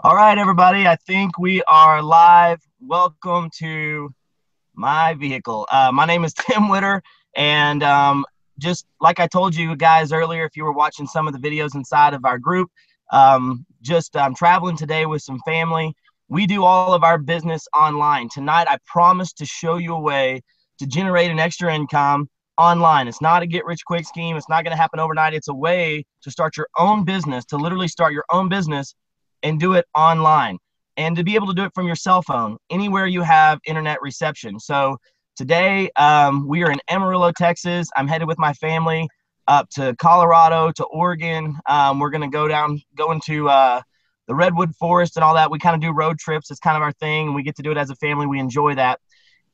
All right, everybody. I think we are live. Welcome to my vehicle. My name is Tim Witter, and just like I told you guys earlier, if you were watching some of the videos inside of our group, just I'm traveling today with some family. We do all of our business online. Tonight, I promise to show you a way to generate an extra income online. It's not a get rich quick scheme. It's not going to happen overnight. It's a way to start your own business, to literally start your own business and do it online and to be able to do it from your cell phone anywhere you have internet reception. So today we are in Amarillo, Texas. I'm headed with my family up to Colorado, to Oregon. We're going to go into the Redwood Forest and all that. We kind of do road trips. It's kind of our thing. And we get to do it as a family. We enjoy that.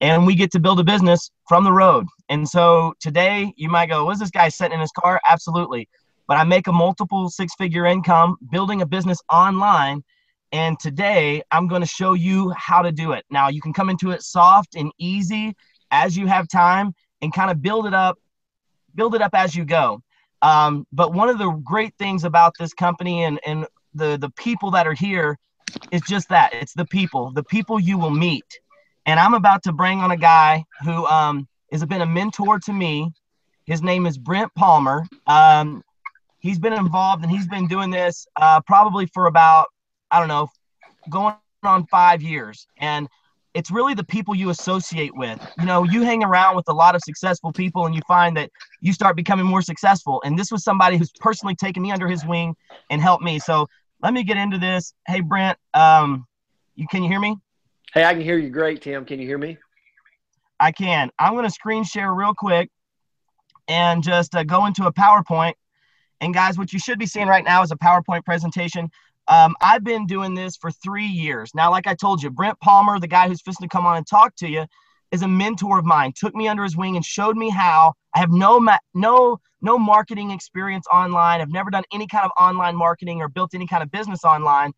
And we get to build a business from the road. And so today you might go, what's this guy sitting in his car? Absolutely. But I make a multiple six-figure income building a business online. And today I'm going to show you how to do it. Now you can come into it soft and easy as you have time and kind of build it up as you go. But one of the great things about this company and the people that are here is just that it's the people you will meet. And I'm about to bring on a guy who has been a mentor to me. His name is Brent Palmer. He's been involved and he's been doing this probably for about, I don't know, going on 5 years. And it's really the people you associate with. You know, you hang around with a lot of successful people and you find that you start becoming more successful. And this was somebody who's personally taken me under his wing and helped me. So let me get into this. Hey, Brent, can you hear me? Hey, I can hear you great, Tim. Can you hear me? I can. I'm going to screen share real quick and just go into a PowerPoint. And guys, what you should be seeing right now is a PowerPoint presentation. I've been doing this for 3 years. Now, like I told you, Brent Palmer, the guy who's fixing to come on and talk to you, is a mentor of mine, took me under his wing and showed me how. I have no marketing experience online. I've never done any kind of online marketing or built any kind of business online.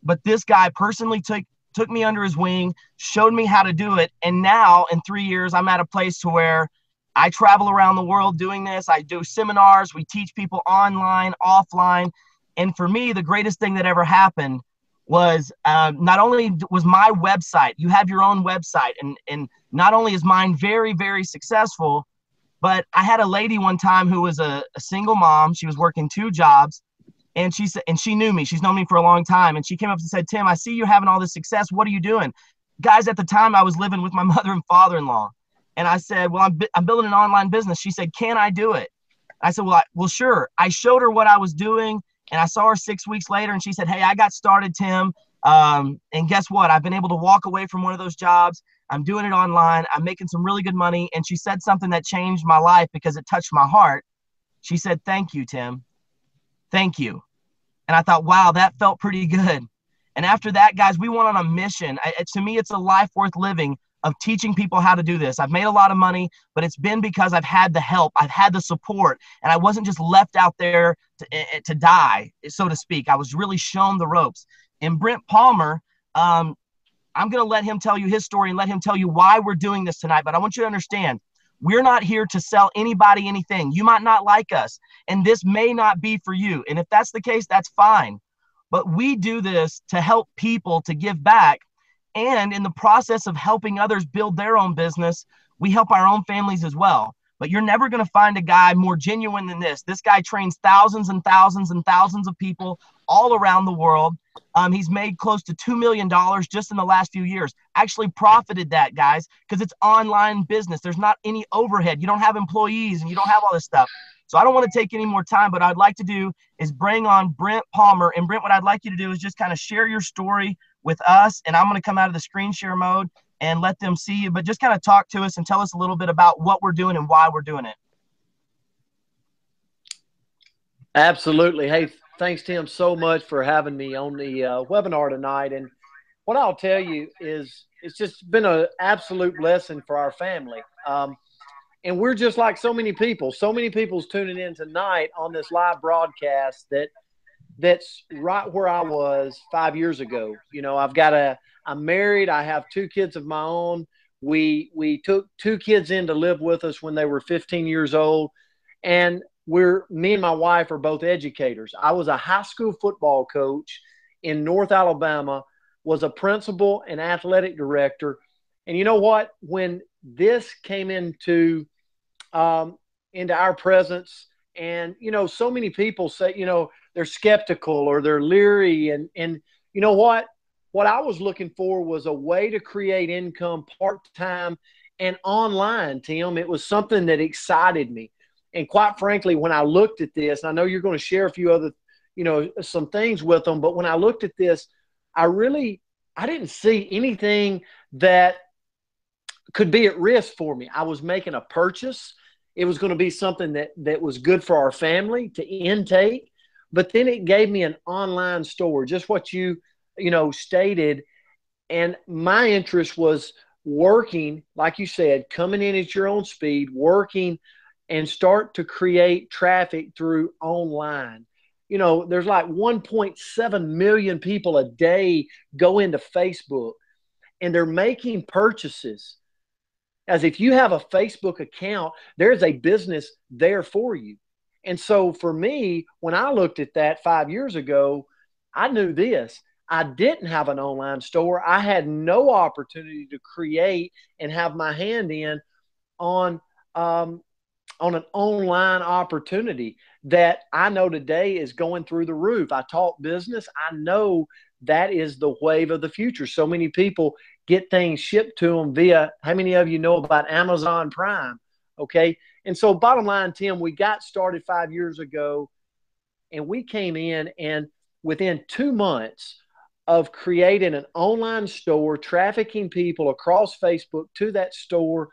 But this guy personally took me under his wing, showed me how to do it. And now in 3 years, I'm at a place to where I travel around the world doing this. I do seminars. We teach people online, offline. And for me, the greatest thing that ever happened was not only was my website, you have your own website, and not only is mine very, very successful, but I had a lady one time who was a single mom. She was working two jobs. And she said, and she knew me. She's known me for a long time. And she came up and said, Tim, I see you having all this success. What are you doing? Guys, at the time, I was living with my mother and father-in-law. And I said, well, I'm building an online business. She said, can I do it? I said, well, sure. I showed her what I was doing. And I saw her 6 weeks later. And she said, hey, I got started, Tim. And guess what? I've been able to walk away from one of those jobs. I'm doing it online. I'm making some really good money. And she said something that changed my life because it touched my heart. She said, thank you, Tim. Thank you. And I thought, wow, that felt pretty good. And after that, guys, we went on a mission. To me, it's a life worth living of teaching people how to do this. I've made a lot of money, but it's been because I've had the help. I've had the support. And I wasn't just left out there to die, so to speak. I was really shown the ropes. And Brent Palmer, I'm going to let him tell you his story and let him tell you why we're doing this tonight. But I want you to understand, we're not here to sell anybody anything. You might not like us, and this may not be for you. And if that's the case, that's fine. But we do this to help people to give back. And in the process of helping others build their own business, we help our own families as well. But you're never going to find a guy more genuine than this. This guy trains thousands and thousands and thousands of people all around the world. He's made close to $2 million just in the last few years. Actually profited that, guys, because it's online business. There's not any overhead. You don't have employees and you don't have all this stuff. So I don't want to take any more time, but what I'd like to do is bring on Brent Palmer. And Brent, what I'd like you to do is just kind of share your story with us. And I'm going to come out of the screen share mode and let them see you, but just kind of talk to us and tell us a little bit about what we're doing and why we're doing it. Absolutely. Hey, thanks, Tim, so much for having me on the webinar tonight. And what I'll tell you is it's just been an absolute blessing for our family. And we're just like so many people. So many people's tuning in tonight on this live broadcast that's right where I was 5 years ago. You know, I'm married. I have two kids of my own. We took two kids in to live with us when they were 15 years old. And me and my wife are both educators. I was a high school football coach in North Alabama, was a principal and athletic director. And you know what? When this came um, into our presence, and so many people say, they're skeptical or they're leery, and you know what I was looking for was a way to create income part time and online, Tim. It was something that excited me. And quite frankly, when I looked at this, and I know you're going to share a few other, some things with them, but when I looked at this, I really, I didn't see anything that could be at risk for me. I was making a purchase. It was going to be something that was good for our family to intake. But then it gave me an online store, just what stated. And my interest was working, like you said, coming in at your own speed, working and start to create traffic through online. There's like 1.7 million people a day go into Facebook, and they're making purchases. As if you have a Facebook account, there's a business there for you. And so for me, when I looked at that 5 years ago, I knew this. I didn't have an online store. I had no opportunity to create and have my hand in on um, on an online opportunity that I know today is going through the roof. I taught business. I know that is the wave of the future. So many people get things shipped to them via, how many of you know about Amazon Prime? Okay. And so, bottom line, Tim, we got started 5 years ago, and we came in, and within 2 months of creating an online store, trafficking people across Facebook to that store,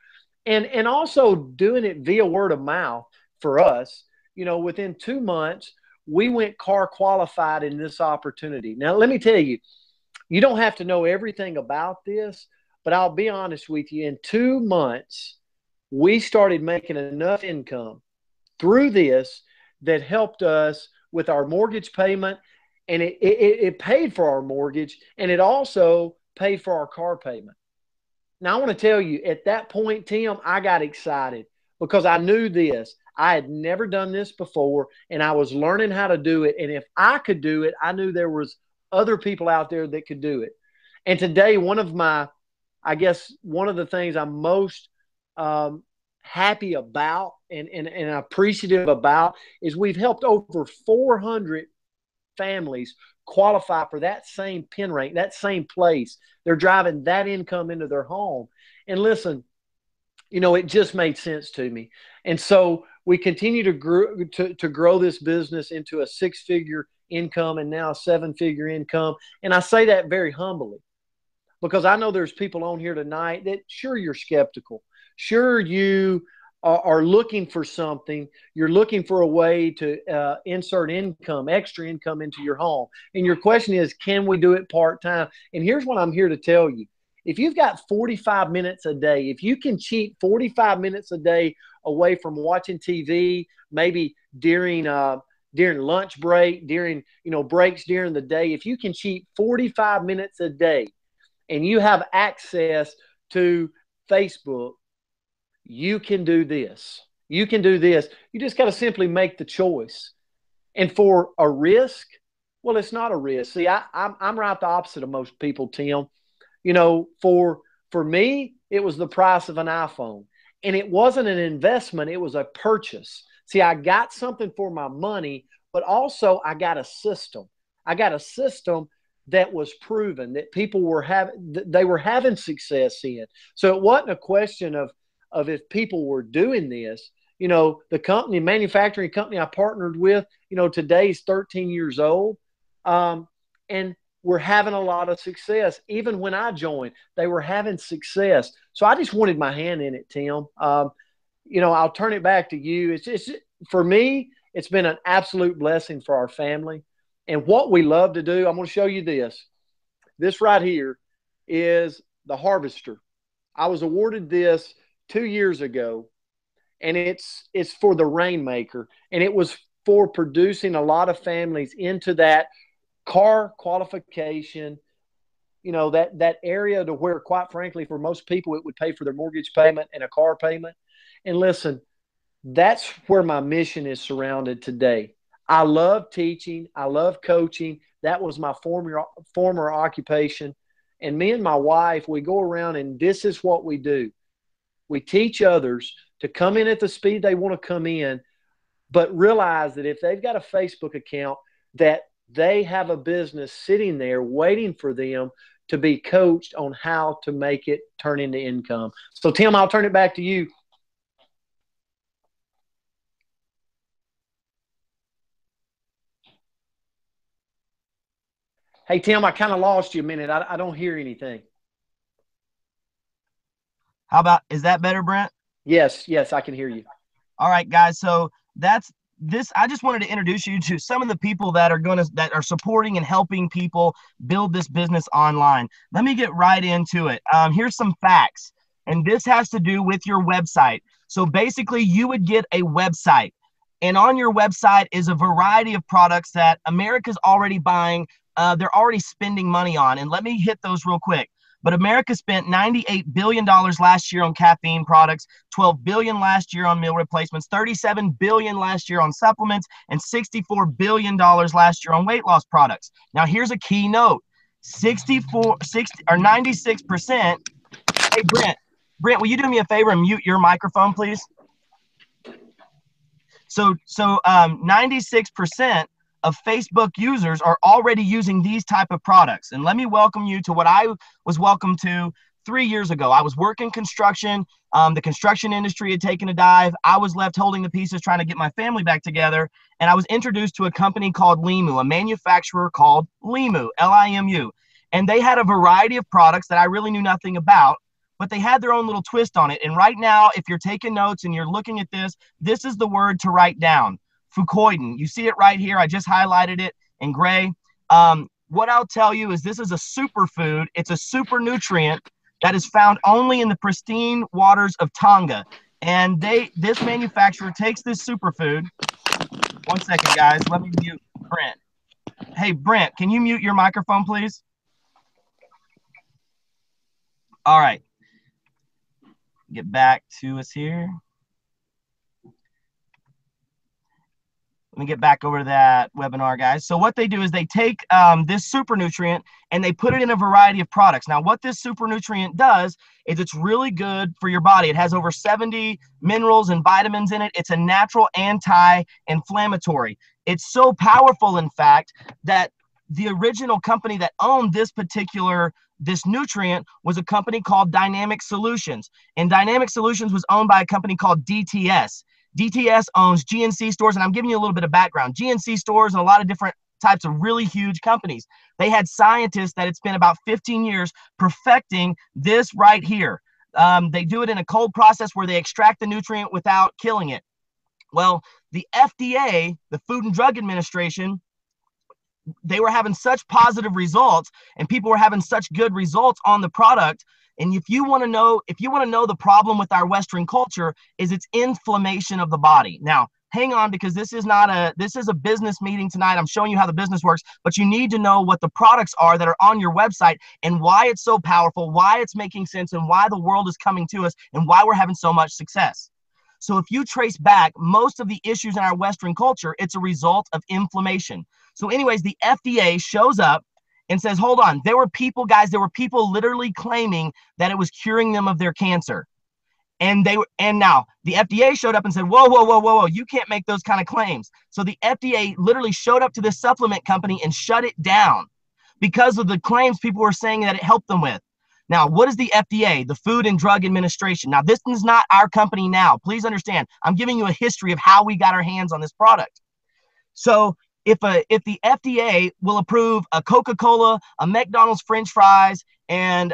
and also doing it via word of mouth for us, within 2 months, we went car qualified in this opportunity. Now, let me tell you, you don't have to know everything about this, but I'll be honest with you. In 2 months, we started making enough income through this that helped us with our mortgage payment, and it paid for our mortgage, and it also paid for our car payment. Now, I want to tell you, at that point, Tim, I got excited because I knew this. I had never done this before, and I was learning how to do it. And if I could do it, I knew there was other people out there that could do it. And today, I guess, one of the things I'm most um, happy about and appreciative about is we've helped over 400 families qualify for that same pin rank, that same place. They're driving that income into their home. And listen, it just made sense to me. And so we continue to grow this business into a six-figure income and now a seven-figure income. And I say that very humbly because I know there's people on here tonight that sure you're skeptical. Sure you are looking for something. You're looking for a way to insert income, extra income into your home. And your question is, can we do it part-time? And here's what I'm here to tell you. If you've got 45 minutes a day, if you can cheat 45 minutes a day away from watching TV, maybe during lunch break, during breaks during the day, if you can cheat 45 minutes a day and you have access to Facebook, you can do this. You can do this. You just got to simply make the choice. And for a risk, well, it's not a risk. See, I'm right the opposite of most people, Tim. For me, it was the price of an iPhone. And it wasn't an investment, it was a purchase. See, I got something for my money, but also I got a system. I got a system that was proven that people were having success in. So it wasn't a question of if people were doing this. The manufacturing company I partnered with, today is 13 years old. And we're having a lot of success. Even when I joined, they were having success. So I just wanted my hand in it, Tim. I'll turn it back to you. It's for me, it's been an absolute blessing for our family. And what we love to do, I'm going to show you this. This right here is the harvester. I was awarded this 2 years ago, and it's for the Rainmaker, and it was for producing a lot of families into that car qualification, that area to where, quite frankly, for most people, it would pay for their mortgage payment and a car payment. And listen, that's where my mission is surrounded today. I love teaching. I love coaching. That was my former occupation. And me and my wife, we go around and this is what we do. We teach others to come in at the speed they want to come in, but realize that if they've got a Facebook account, that they have a business sitting there waiting for them to be coached on how to make it turn into income. So, Tim, I'll turn it back to you. Hey, Tim, I kind of lost you a minute. I don't hear anything. How about, is that better, Brent? Yes, yes, I can hear you. All right, guys. So that's this. I just wanted to introduce you to some of the people that are supporting and helping people build this business online. Let me get right into it. Here's some facts, and this has to do with your website. So basically, you would get a website, and on your website is a variety of products that America's already buying. They're already spending money on, and let me hit those real quick. But America spent $98 billion last year on caffeine products, $12 billion last year on meal replacements, $37 billion last year on supplements, and $64 billion last year on weight loss products. Now, here's a key note. 96%. Hey, Brent, will you do me a favor and mute your microphone, please? So 96% of Facebook users are already using these type of products. And let me welcome you to what I was welcomed to 3 years ago. I was working construction. The construction industry had taken a dive. I was left holding the pieces, trying to get my family back together. And I was introduced to a company called Limu, a manufacturer called Limu, Limu. And they had a variety of products that I really knew nothing about, but they had their own little twist on it. And right now, if you're taking notes and you're looking at this is the word to write down. Fucoidan. You see it right here. I just highlighted it in gray. What I'll tell you is this is a superfood. It's a super nutrient that is found only in the pristine waters of Tonga. And this manufacturer takes this superfood. One second, guys. Let me mute Brent. Hey, Brent, can you mute your microphone, please? All right. Get back to us here. Let me get back over to that webinar, guys. So what they do is they take this super nutrient and they put it in a variety of products. Now, what this super nutrient does is it's really good for your body. It has over 70 minerals and vitamins in it. It's a natural anti-inflammatory. It's so powerful, in fact, that the original company that owned this nutrient was a company called Dynamic Solutions. And Dynamic Solutions was owned by a company called DTS. DTS owns GNC stores, and I'm giving you a little bit of background. GNC stores and a lot of different types of really huge companies. They had scientists that had spent about 15 years perfecting this right here. They do it in a cold process where they extract the nutrient without killing it. Well, the FDA, the Food and Drug Administration, they were having such positive results and people were having such good results on the product. And if you want to know the problem with our Western culture is it's inflammation of the body. Now, hang on, because this is a business meeting tonight. I'm showing you how the business works, but you need to know what the products are that are on your website and why it's so powerful, why it's making sense, and why the world is coming to us and why we're having so much success. So if you trace back most of the issues in our Western culture, it's a result of inflammation. So anyways, the FDA shows up and says, hold on, there were people literally claiming that it was curing them of their cancer. And now the FDA showed up and said, whoa, you can't make those kind of claims. So the FDA literally showed up to this supplement company and shut it down because of the claims people were saying that it helped them with. Now, what is the FDA, the Food and Drug Administration? Now, this is not our company now. Please understand, I'm giving you a history of how we got our hands on this product. So if the FDA will approve a Coca-Cola, a McDonald's French fries, and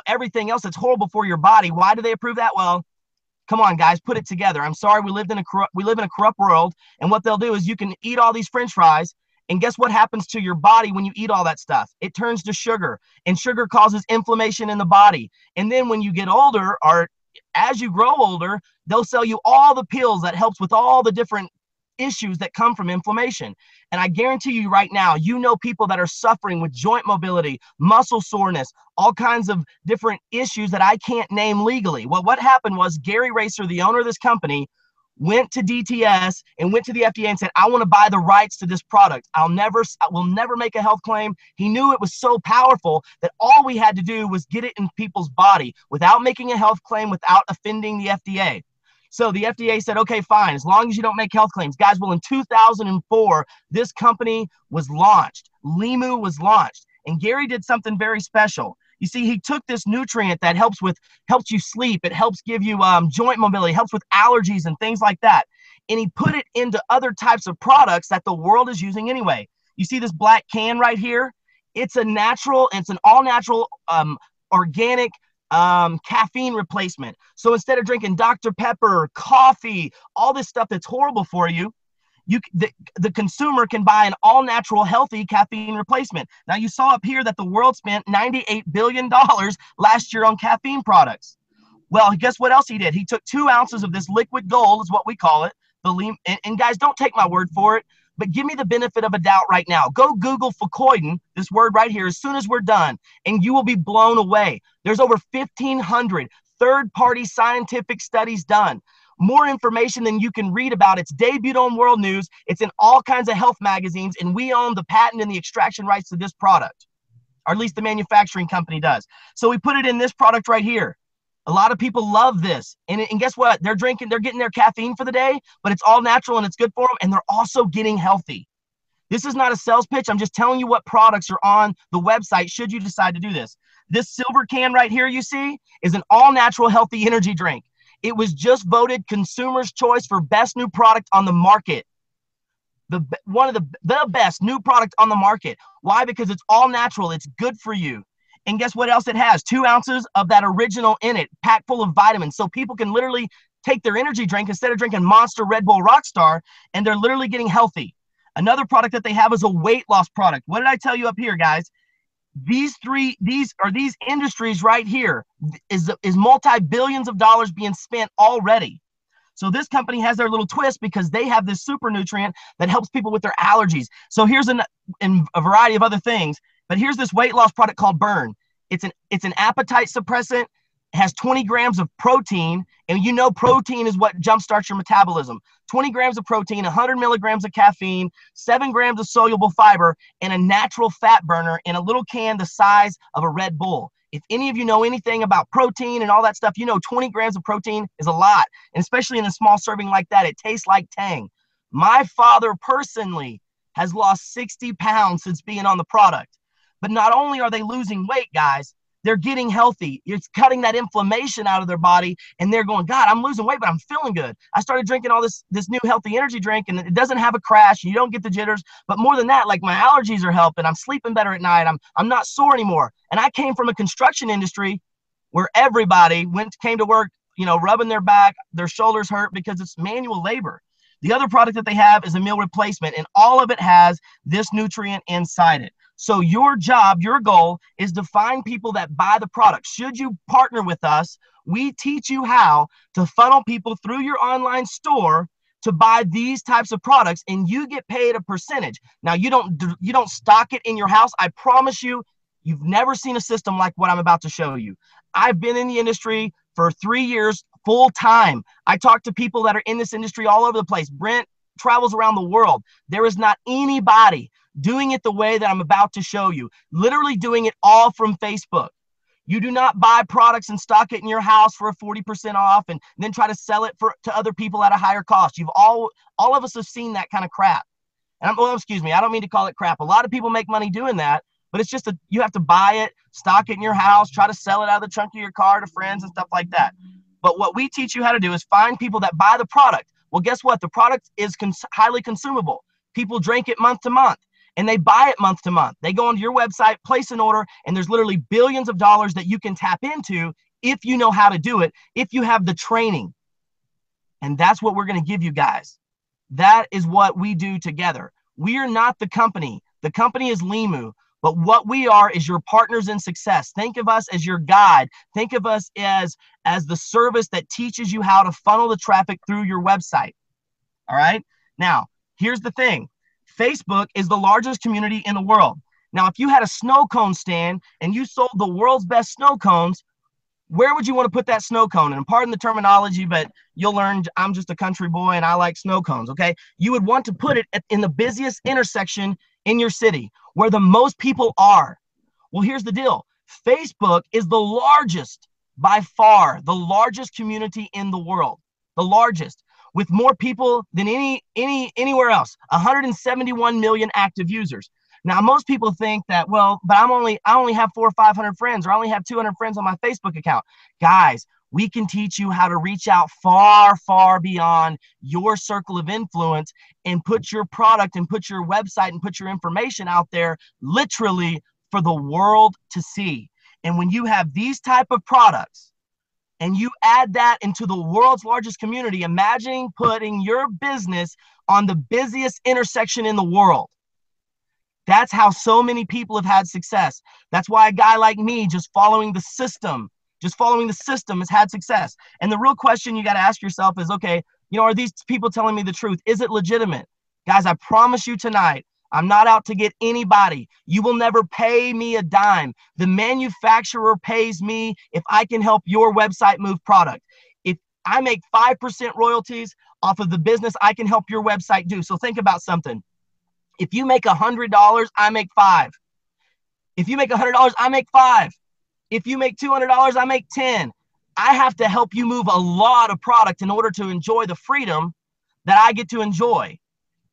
everything else that's horrible for your body, why do they approve that? Well, come on, guys, put it together. I'm sorry, we live in a corrupt world, and what they'll do is you can eat all these French fries, and guess what happens to your body when you eat all that stuff? It turns to sugar, and sugar causes inflammation in the body. And then when you get older, or as you grow older, they'll sell you all the pills that helps with all the different issues that come from inflammation. And I guarantee you right now, people that are suffering with joint mobility, muscle soreness, all kinds of different issues that I can't name legally. Well, what happened was Gary Racer, the owner of this company, went to DTS and went to the FDA and said, I want to buy the rights to this product. I will never make a health claim. He knew it was so powerful that all we had to do was get it in people's body without making a health claim, without offending the FDA. So the FDA said, okay, fine, as long as you don't make health claims. Guys, well, in 2004, this company was launched. Limu was launched. And Gary did something very special. You see, he took this nutrient that helps you sleep. It helps give you joint mobility, helps with allergies and things like that. And he put it into other types of products that the world is using anyway. You see this black can right here? It's an all natural, organic caffeine replacement. So instead of drinking Dr. Pepper, coffee, all this stuff that's horrible for you, the consumer can buy an all-natural, healthy caffeine replacement. Now, you saw up here that the world spent $98 billion last year on caffeine products. Well, guess what else he did? He took 2 ounces of this liquid gold, is what we call it. And guys, don't take my word for it, but give me the benefit of a doubt right now. Go Google Fucoidan, this word right here, as soon as we're done, and you will be blown away. There's over 1,500 third-party scientific studies done. More information than you can read about. It's debuted on World News. It's in all kinds of health magazines, and we own the patent and the extraction rights to this product, or at least the manufacturing company does. So we put it in this product right here. A lot of people love this. And guess what? They're getting their caffeine for the day, but it's all natural and it's good for them, and they're also getting healthy. This is not a sales pitch. I'm just telling you what products are on the website should you decide to do this. This silver can right here you see is an all-natural healthy energy drink. It was just voted Consumer's Choice for best new product on the market. One of the best new product on the market. Why? Because it's all natural. It's good for you. And guess what else it has? 2 ounces of that original in it, packed full of vitamins. So people can literally take their energy drink instead of drinking Monster, Red Bull, Rockstar, and they're literally getting healthy. Another product that they have is a weight loss product. What did I tell you up here, guys? These industries right here is multi-billions of dollars being spent already. So this company has their little twist because they have this super nutrient that helps people with their allergies. So here's a variety of other things, but here's this weight loss product called Burn. It's an appetite suppressant. It has 20 grams of protein, and you know protein is what jumpstarts your metabolism. 20 grams of protein, 100 milligrams of caffeine, 7 grams of soluble fiber, and a natural fat burner in a little can the size of a Red Bull. If any of you know anything about protein and all that stuff, you know 20 grams of protein is a lot, and especially in a small serving like that, it tastes like Tang. My father personally has lost 60 pounds since being on the product. But not only are they losing weight, guys, they're getting healthy. It's cutting that inflammation out of their body, and they're going, God, I'm losing weight, but I'm feeling good. I started drinking all this new healthy energy drink, and it doesn't have a crash, and you don't get the jitters. But more than that, like my allergies are helping. I'm sleeping better at night. I'm not sore anymore. And I came from a construction industry where everybody came to work, rubbing their back, their shoulders hurt because it's manual labor. The other product that they have is a meal replacement, and all of it has this nutrient inside it. So your job, your goal is to find people that buy the product. Should you partner with us, we teach you how to funnel people through your online store to buy these types of products, and you get paid a percentage. Now, you don't stock it in your house. I promise you, you've never seen a system like what I'm about to show you. I've been in the industry for 3 years full time. I talk to people that are in this industry all over the place. Brent travels around the world. There is not anybody doing it the way that I'm about to show you, literally doing it all from Facebook. You do not buy products and stock it in your house for a 40% off and then try to sell it to other people at a higher cost. All of us have seen that kind of crap. And excuse me, I don't mean to call it crap. A lot of people make money doing that, but it's just you have to buy it, stock it in your house, try to sell it out of the trunk of your car to friends and stuff like that. But what we teach you how to do is find people that buy the product. Well, guess what? The product is highly consumable. People drink it month to month. And they buy it month to month. They go onto your website, place an order, and there's literally billions of dollars that you can tap into if you know how to do it, if you have the training. And that's what we're going to give you guys. That is what we do together. We are not the company. The company is Limu. But what we are is your partners in success. Think of us as your guide. Think of us as the service that teaches you how to funnel the traffic through your website. All right? Now, here's the thing. Facebook is the largest community in the world. Now, if you had a snow cone stand and you sold the world's best snow cones, where would you want to put that snow cone? And pardon the terminology, but you'll learn I'm just a country boy and I like snow cones, okay? You would want to put it in the busiest intersection in your city where the most people are. Well, here's the deal. Facebook is the largest, by far, the largest community in the world, the largest, with more people than anywhere else, 171 million active users. Now, most people think that, well, but I only have 400 or 500 friends, or I only have 200 friends on my Facebook account. Guys, we can teach you how to reach out far, far beyond your circle of influence and put your product and put your website and put your information out there literally for the world to see. And when you have these type of products and you add that into the world's largest community, imagine putting your business on the busiest intersection in the world. That's how so many people have had success. That's why a guy like me, just following the system has had success. And the real question you got to ask yourself is, okay, are these people telling me the truth? Is it legitimate? Guys, I promise you tonight, I'm not out to get anybody. You will never pay me a dime. The manufacturer pays me if I can help your website move product. If I make 5% royalties off of the business, I can help your website do. So think about something. If you make $100, I make $5. If you make $100, I make $5. If you make $200, I make $10. I have to help you move a lot of product in order to enjoy the freedom that I get to enjoy.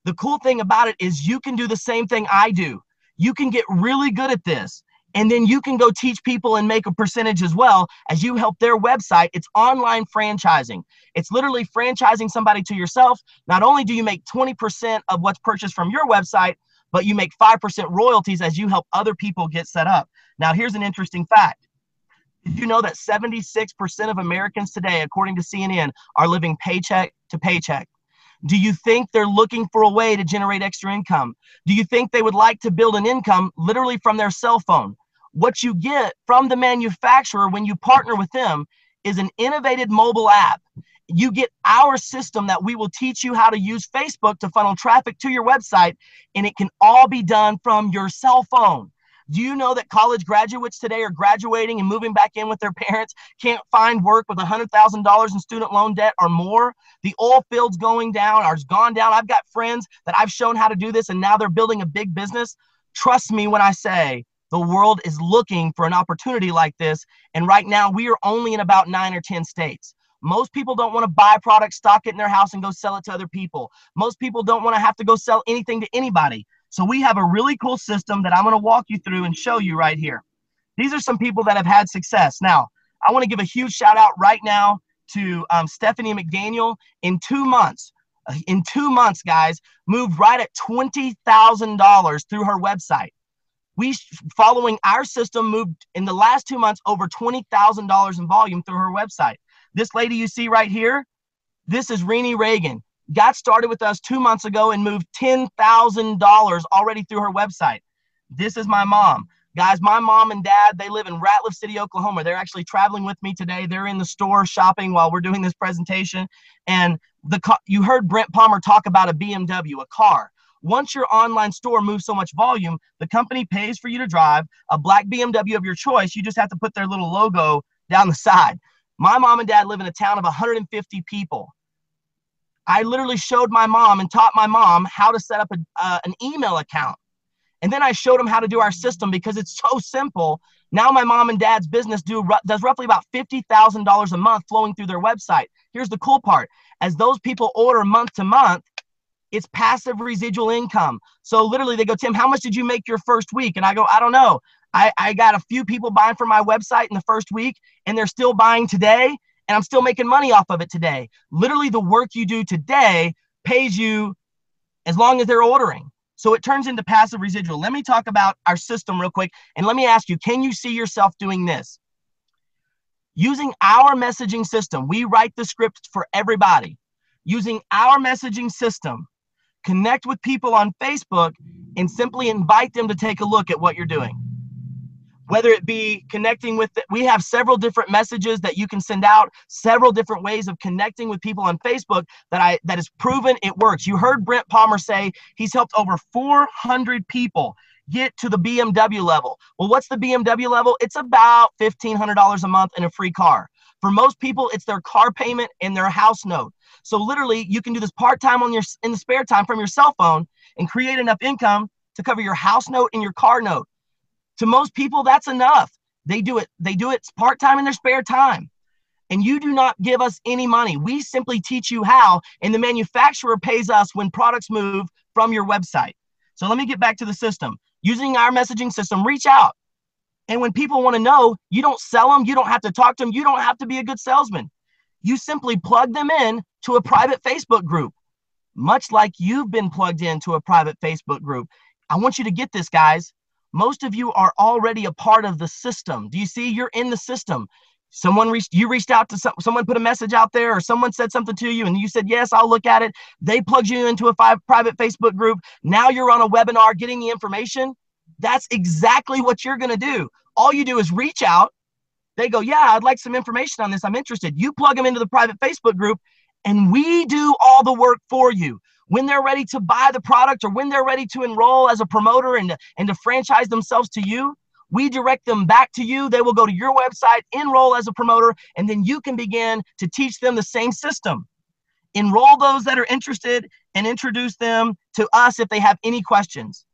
The cool thing about it is you can do the same thing I do. You can get really good at this. And then you can go teach people and make a percentage as well as you help their website. It's online franchising. It's literally franchising somebody to yourself. Not only do you make 20% of what's purchased from your website, but you make 5% royalties as you help other people get set up. Now, here's an interesting fact. Did you know that 76% of Americans today, according to CNN, are living paycheck to paycheck? Do you think they're looking for a way to generate extra income? Do you think they would like to build an income literally from their cell phone? What you get from the manufacturer when you partner with them is an innovative mobile app. You get our system that we will teach you how to use Facebook to funnel traffic to your website, and it can all be done from your cell phone. Do you know that college graduates today are graduating and moving back in with their parents, can't find work with $100,000 in student loan debt or more? The oil field's going down or has gone down. I've got friends that I've shown how to do this, and now they're building a big business. Trust me when I say the world is looking for an opportunity like this. And right now we are only in about 9 or 10 states. Most people don't want to buy product, stock it in their house and go sell it to other people. Most people don't want to have to go sell anything to anybody. So we have a really cool system that I'm going to walk you through and show you right here. These are some people that have had success. Now, I want to give a huge shout out right now to Stephanie McDaniel. In 2 months, guys, moved right at $20,000 through her website. We, following our system, moved in the last 2 months over $20,000 in volume through her website. This lady you see right here, this is Renee Reagan. Got started with us 2 months ago and moved $10,000 already through her website. This is my mom. Guys, my mom and dad, they live in Ratliff City, Oklahoma. They're actually traveling with me today. They're in the store shopping while we're doing this presentation. And you heard Brent Palmer talk about a BMW, a car. Once your online store moves so much volume, the company pays for you to drive a black BMW of your choice. You just have to put their little logo down the side. My mom and dad live in a town of 150 people. I literally showed my mom and taught my mom how to set up an email account. And then I showed them how to do our system because it's so simple. Now my mom and dad's business does roughly about $50,000 a month flowing through their website. Here's the cool part. As those people order month to month, it's passive residual income. So literally they go, Tim, how much did you make your first week? And I go, I don't know. I got a few people buying from my website in the first week, and they're still buying today, and I'm still making money off of it today. Literally the work you do today pays you as long as they're ordering. So it turns into passive residual. Let me talk about our system real quick, and let me ask you, can you see yourself doing this? Using our messaging system, we write the script for everybody. Using our messaging system, connect with people on Facebook and simply invite them to take a look at what you're doing. Whether it be connecting with, we have several different messages that you can send out, several different ways of connecting with people on Facebook that is proven it works. You heard Brent Palmer say he's helped over 400 people get to the BMW level. Well, what's the BMW level? It's about $1,500 a month in a free car. For most people, it's their car payment and their house note. So literally, you can do this part-time in the spare time from your cell phone and create enough income to cover your house note and your car note. To most people, that's enough. They do it part-time in their spare time. And you do not give us any money. We simply teach you how, and the manufacturer pays us when products move from your website. So let me get back to the system. Using our messaging system, reach out. And when people want to know, you don't sell them. You don't have to talk to them. You don't have to be a good salesman. You simply plug them in to a private Facebook group, much like you've been plugged into a private Facebook group. I want you to get this, guys. Most of you are already a part of the system. Do you see? You're in the system. You reached out to someone, put a message out there, or someone said something to you and you said, yes, I'll look at it. They plugged you into a private Facebook group. Now you're on a webinar getting the information. That's exactly what you're going to do. All you do is reach out. They go, yeah, I'd like some information on this. I'm interested. You plug them into the private Facebook group and we do all the work for you. When they're ready to buy the product or when they're ready to enroll as a promoter and to franchise themselves to you, we direct them back to you. They will go to your website, enroll as a promoter, and then you can begin to teach them the same system. Enroll those that are interested and introduce them to us if they have any questions.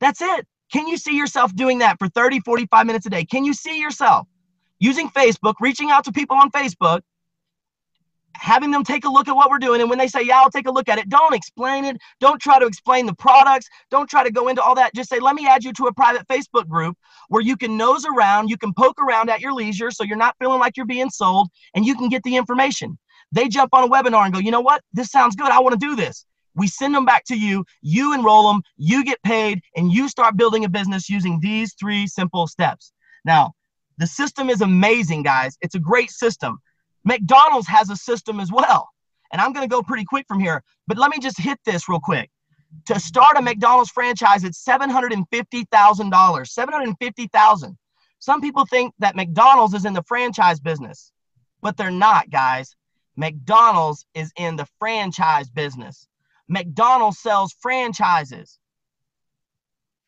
That's it. Can you see yourself doing that for 30, 45 minutes a day? Can you see yourself using Facebook, reaching out to people on Facebook, having them take a look at what we're doing? And when they say, yeah, I'll take a look at it, don't explain it. Don't try to explain the products. Don't try to go into all that. Just say, let me add you to a private Facebook group where you can nose around, you can poke around at your leisure so you're not feeling like you're being sold, and you can get the information. They jump on a webinar and go, you know what? This sounds good. I want to do this. We send them back to you. You enroll them. You get paid, and you start building a business using these 3 simple steps. Now, the system is amazing, guys. It's a great system. McDonald's has a system as well. And I'm going to go pretty quick from here, but let me just hit this real quick. To start a McDonald's franchise, it's $750,000. $750,000. Some people think that McDonald's is in the franchise business, but they're not, guys. McDonald's is in the franchise business. McDonald's sells franchises.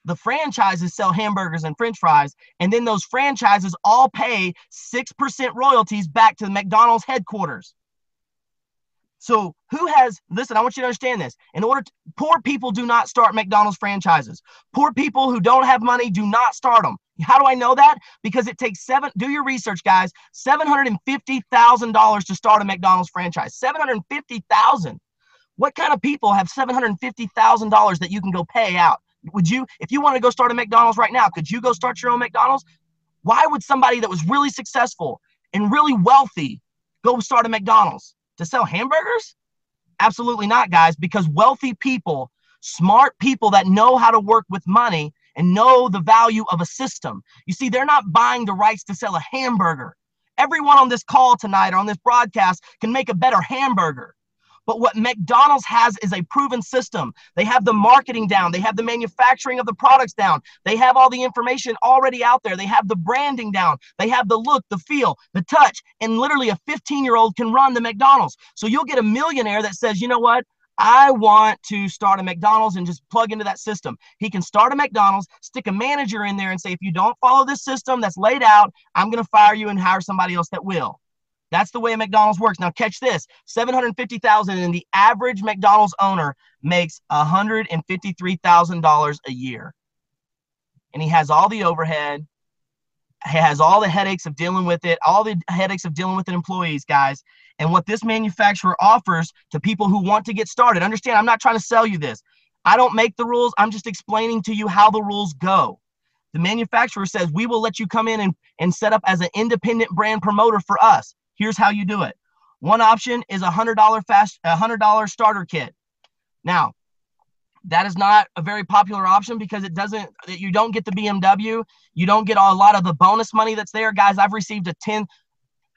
The franchises sell hamburgers and French fries, and then those franchises all pay 6% royalties back to the McDonald's headquarters. So listen, I want you to understand this. Poor people do not start McDonald's franchises. Poor people who don't have money do not start them. How do I know that? Because it takes do your research, guys, $750,000 to start a McDonald's franchise. $750,000. What kind of people have $750,000 that you can go pay out? Would you, if you want to go start a McDonald's right now, could you go start your own McDonald's? Why would somebody that was really successful and really wealthy go start a McDonald's? To sell hamburgers? Absolutely not, guys, because wealthy people, smart people that know how to work with money and know the value of a system. You see, they're not buying the rights to sell a hamburger. Everyone on this call tonight or on this broadcast can make a better hamburger. But what McDonald's has is a proven system. They have the marketing down. They have the manufacturing of the products down. They have all the information already out there. They have the branding down. They have the look, the feel, the touch, and literally a 15-year-old can run the McDonald's. So you'll get a millionaire that says, you know what? I want to start a McDonald's and just plug into that system. He can start a McDonald's, stick a manager in there and say, if you don't follow this system that's laid out, I'm going to fire you and hire somebody else that will. That's the way a McDonald's works. Now catch this, $750,000, and the average McDonald's owner makes $153,000 a year. And he has all the overhead. He has all the headaches of dealing with it, all the headaches of dealing with the employees, guys. And what this manufacturer offers to people who want to get started, understand, I'm not trying to sell you this. I don't make the rules. I'm just explaining to you how the rules go. The manufacturer says, we will let you come in and set up as an independent brand promoter for us. Here's how you do it. One option is $100 starter kit. Now, that is not a very popular option because you don't get the BMW. You don't get a lot of the bonus money that's there. Guys, I've received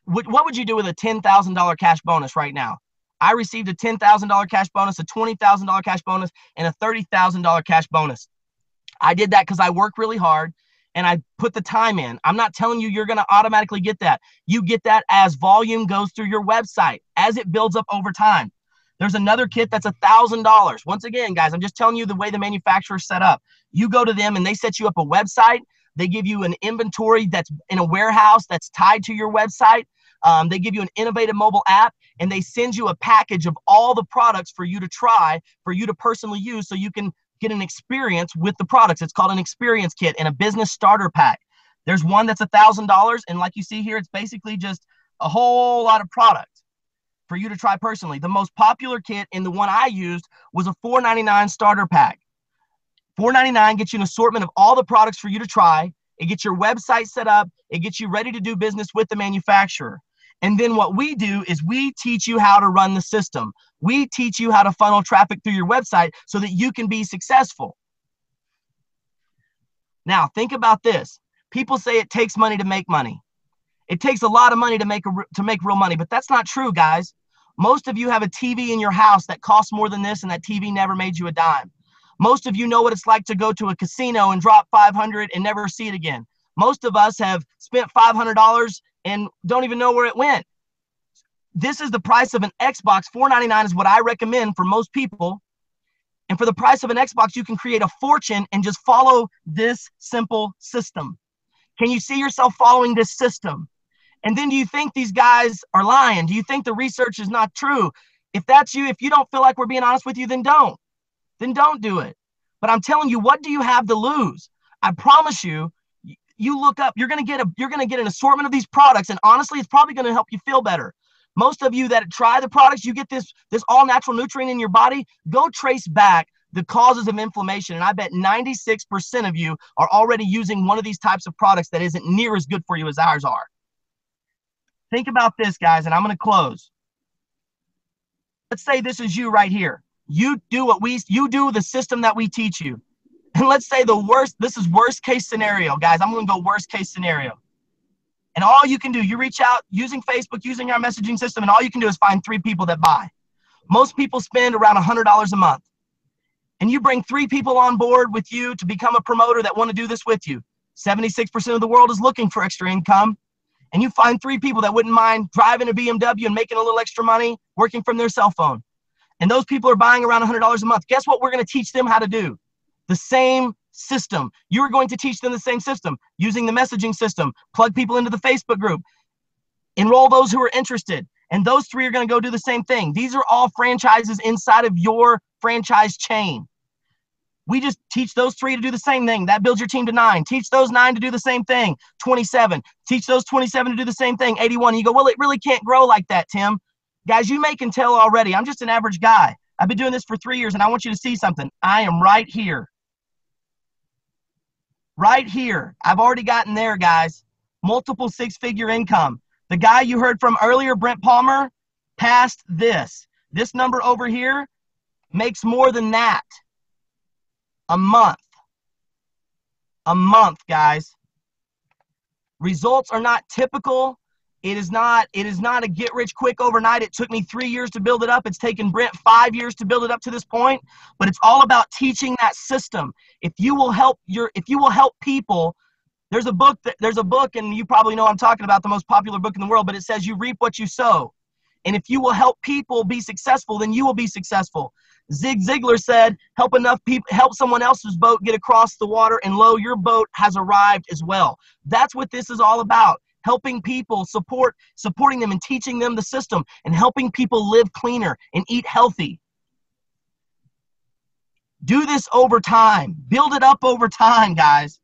what would you do with a $10,000 cash bonus right now? I received a $10,000 cash bonus, a $20,000 cash bonus, and a $30,000 cash bonus. I did that because I work really hard and I put the time in. I'm not telling you you're going to automatically get that. You get that as volume goes through your website, as it builds up over time. There's another kit that's $1,000. Once again, guys, I'm just telling you the way the manufacturer's set up. You go to them and they set you up a website. They give you an inventory that's in a warehouse that's tied to your website. They give you an innovative mobile app, and they send you a package of all the products for you to try, for you to personally use, so you can get an experience with the products. It's called an experience kit and a business starter pack. There's one that's $1,000, and like you see here, it's basically just a whole lot of product for you to try personally. The most popular kit in the one I used was a $4.99 starter pack. $4.99 gets you an assortment of all the products for you to try. It gets your website set up. It gets you ready to do business with the manufacturer. And then what we do is we teach you how to run the system. We teach you how to funnel traffic through your website so that you can be successful. Now, think about this. People say it takes money to make money. It takes a lot of money to make real money, but that's not true, guys. Most of you have a TV in your house that costs more than this, and that TV never made you a dime. Most of you know what it's like to go to a casino and drop $500 and never see it again. Most of us have spent $500 and don't even know where it went. This is the price of an Xbox. $4.99 is what I recommend for most people. And for the price of an Xbox, you can create a fortune and just follow this simple system. Can you see yourself following this system? And then do you think these guys are lying? Do you think the research is not true? If that's you, if you don't feel like we're being honest with you, then don't. Then don't do it. But I'm telling you, what do you have to lose? I promise you, you look up, you're going to get an assortment of these products, and honestly, it's probably going to help you feel better. Most of you that try the products, you get this all natural nutrient in your body. Go trace back the causes of inflammation, and I bet 96% of you are already using one of these types of products that isn't near as good for you as ours are. Think about this, guys, and I'm going to close. Let's say this is you right here. You do the system that we teach you. And let's say this is worst case scenario, guys. I'm going to go worst case scenario. And all you can do, you reach out using Facebook, using our messaging system, and all you can do is find 3 people that buy. Most people spend around $100 a month. And you bring 3 people on board with you to become a promoter that want to do this with you. 76% of the world is looking for extra income. And you find 3 people that wouldn't mind driving a BMW and making a little extra money working from their cell phone. And those people are buying around $100 a month. Guess what we're going to teach them how to do? The same system. You're going to teach them the same system using the messaging system. Plug people into the Facebook group. Enroll those who are interested. And those 3 are going to go do the same thing. These are all franchises inside of your franchise chain. We just teach those 3 to do the same thing. That builds your team to 9. Teach those 9 to do the same thing. 27. Teach those 27 to do the same thing. 81. You go, well, it really can't grow like that, Tim. Guys, you may can tell already. I'm just an average guy. I've been doing this for 3 years, and I want you to see something. I am right here. Right here. I've already gotten there, guys. Multiple 6-figure income. The guy you heard from earlier, Brent Palmer, passed this. This number over here makes more than that. A month. A month, guys. Results are not typical. It is not a get rich quick overnight. It took me 3 years to build it up. It's taken Brent 5 years to build it up to this point, but it's all about teaching that system. If you will help people, there's a book and you probably know I'm talking about, the most popular book in the world, but it says you reap what you sow. And if you will help people be successful, then you will be successful. Zig Ziglar said, help someone else's boat get across the water, and lo, your boat has arrived as well. That's what this is all about. Helping people, supporting them and teaching them the system, and helping people live cleaner and eat healthy. Do this over time. Build it up over time, guys.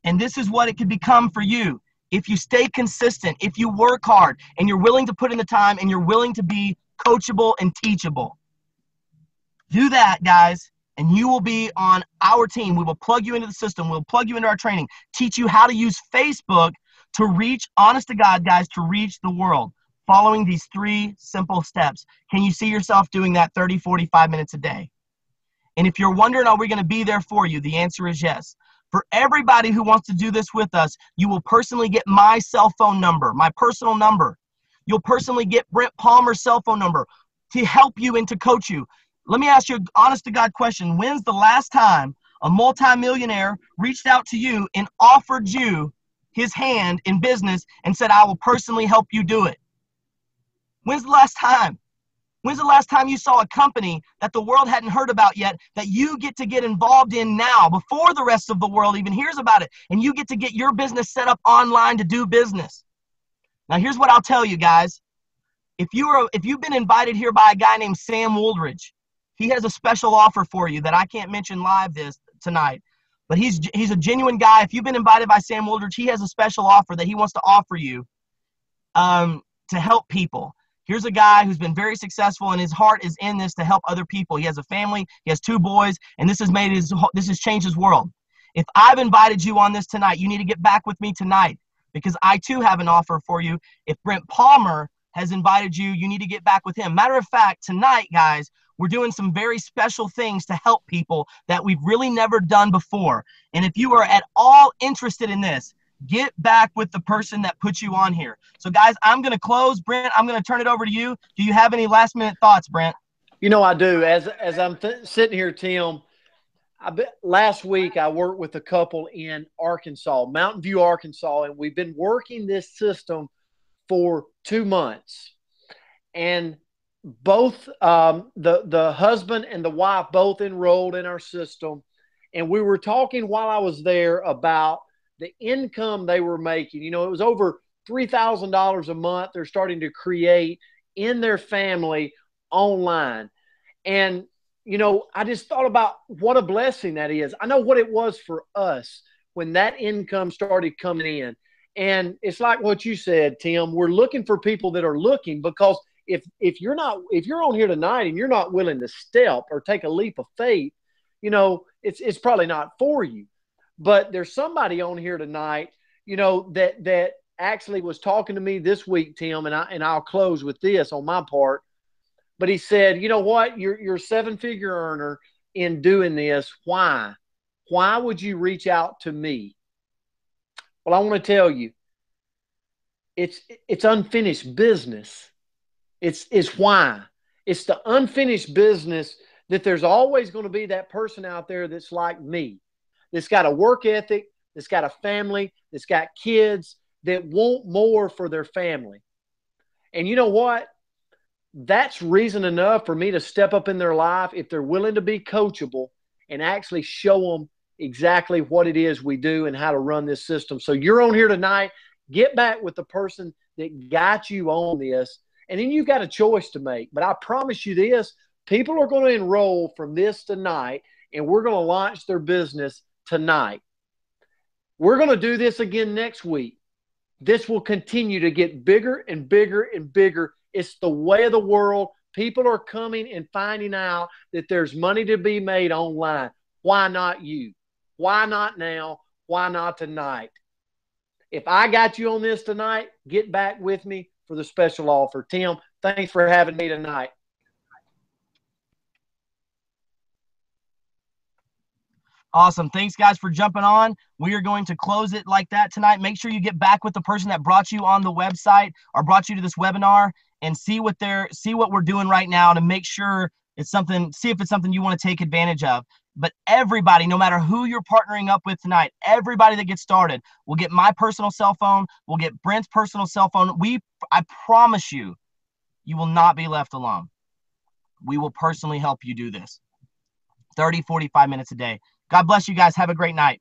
And this is what it could become for you. If you stay consistent, if you work hard, and you're willing to put in the time, and you're willing to be coachable and teachable. Do that, guys, and you will be on our team. We will plug you into the system. We'll plug you into our training, teach you how to use Facebook to reach, honest to God, guys, to reach the world, following these 3 simple steps. Can you see yourself doing that 30, 45 minutes a day? And if you're wondering, are we going to be there for you? The answer is yes. For everybody who wants to do this with us, you will personally get my cell phone number, my personal number. You'll personally get Brent Palmer's cell phone number to help you and to coach you. Let me ask you an honest to God question. When's the last time a multimillionaire reached out to you and offered you his hand in business and said, I will personally help you do it? When's the last time? When's the last time you saw a company that the world hadn't heard about yet that you get to get involved in now before the rest of the world even hears about it, and you get to get your business set up online to do business? Now, here's what I'll tell you guys. If you've been invited here by a guy named Sam Wooldridge, he has a special offer for you that I can't mention live this tonight. But he's a genuine guy. If you've been invited by Sam Wooldridge, he has a special offer that he wants to offer you to help people. Here's a guy who's been very successful, and his heart is in this to help other people. He has a family. He has 2 boys, and this has changed his world. If I've invited you on this tonight, you need to get back with me tonight, because I too have an offer for you. If Brent Palmer has invited you, you need to get back with him. Matter of fact, tonight, guys, we're doing some very special things to help people that we've really never done before. And if you are at all interested in this, get back with the person that put you on here. So, guys, I'm going to close. Brent, I'm going to turn it over to you. Do you have any last-minute thoughts, Brent? You know, I do. As I'm sitting here, Tim, last week I worked with a couple in Arkansas, Mountain View, Arkansas, and we've been working this system for 2 months. And both the husband and the wife both enrolled in our system. And we were talking while I was there about the income they were making. You know, it was over $3,000 a month they're starting to create in their family online. And, you know, I just thought about what a blessing that is. I know what it was for us when that income started coming in. And it's like what you said, Tim, we're looking for people that are looking, because if you're on here tonight and you're not willing to step or take a leap of faith, you know, it's probably not for you. But there's somebody on here tonight, you know, that actually was talking to me this week, Tim, and I'll close with this on my part. But he said, you know what, you're a 7-figure earner in doing this. Why? Why would you reach out to me? Well, I want to tell you, it's unfinished business. It's why. It's the unfinished business that there's always going to be that person out there that's like me, that's got a work ethic, that's got a family, that's got kids, that want more for their family. And you know what? That's reason enough for me to step up in their life if they're willing to be coachable and actually show them exactly what it is we do and how to run this system. So you're on here tonight. Get back with the person that got you on this, and then you've got a choice to make. But I promise you this, people are going to enroll from this tonight, and we're going to launch their business tonight. We're going to do this again next week. This will continue to get bigger and bigger and bigger. It's the way of the world. People are coming and finding out that there's money to be made online. Why not you? Why not now? Why not tonight? If I got you on this tonight, get back with me for the special offer. Tim, thanks for having me tonight. Awesome. Thanks, guys, for jumping on. We are going to close it like that tonight. Make sure you get back with the person that brought you on the website or brought you to this webinar, and see what we're doing right now to make sure it's something, see if it's something you want to take advantage of. But everybody, no matter who you're partnering up with tonight, everybody that gets started will get my personal cell phone, will get Brent's personal cell phone. I promise you, you will not be left alone. We will personally help you do this. 30, 45 minutes a day. God bless you guys. Have a great night.